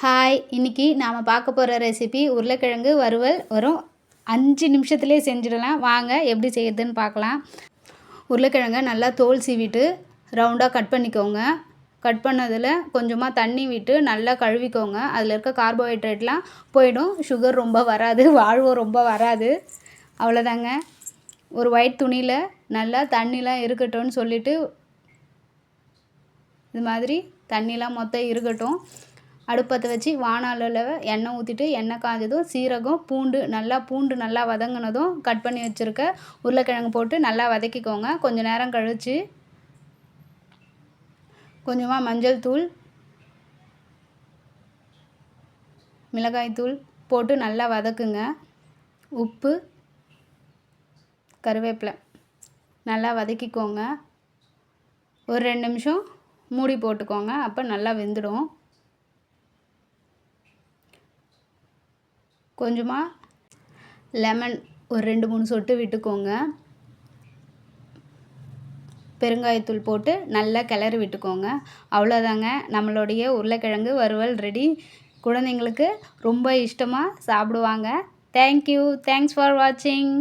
Hi! இன்னைக்கு நாம பார்க்க போற ரெசிபி உருளைக்கிழங்கு வறுவல். வரும் 5 நிமிஷத்துலேயே செஞ்சிடலாம். வாங்க எப்படி செய்யறதுன்னு பார்க்கலாம். உருளைக்கிழங்கை நல்லா தோல் சீவிட்டு ரவுண்டாக கட் பண்ணிக்கோங்க. கட் பண்ணதில் கொஞ்சமாக தண்ணி விட்டு நல்லா கழுவிக்கோங்க. அதில் இருக்க கார்போஹைட்ரேட்லாம் போயிடும். சுகர் ரொம்ப வராது, வாழ்வும் ரொம்ப வராது. அவ்வளோதாங்க. ஒரு ஒயிட் துணியில் நல்லா தண்ணிலாம் இருக்கட்டும்னு சொல்லிவிட்டு இது மாதிரி தண்ணிலாம் மொத்தம் இருக்கட்டும். அடுப்பத்தை வச்சு வாணலியில் எண்ணெய் ஊற்றிட்டு எண்ணெய் காஞ்சதும் சீரகம் பூண்டு நல்லா வதங்கினதும் கட் பண்ணி வச்சுருக்க உருளைக்கிழங்கு போட்டு நல்லா வதக்கிக்கோங்க. கொஞ்சம் நேரம் கழித்து கொஞ்சமாக மஞ்சள் தூள், மிளகாய் தூள் போட்டு நல்லா வதக்குங்க. உப்பு, கருவேப்பிலை நல்லா வதக்கிக்கோங்க. ஒரு 2 நிமிஷம் மூடி போட்டுக்கோங்க. அப்போ நல்லா வெந்துடும். கொஞ்சமாக லெமன் ஒரு 2-3 சொட்டு விட்டுக்கோங்க. பெருங்காயத்தூள் போட்டு நல்லா கிளறி விட்டுக்கோங்க. அவ்வளோதாங்க, நம்மளுடைய உருளைக்கிழங்கு வறுவல் ரெடி. குழந்தைங்களுக்கு ரொம்ப இஷ்டமாக சாப்பிடுவாங்க. தேங்க்யூ. தேங்க்ஸ் ஃபார் வாட்சிங்.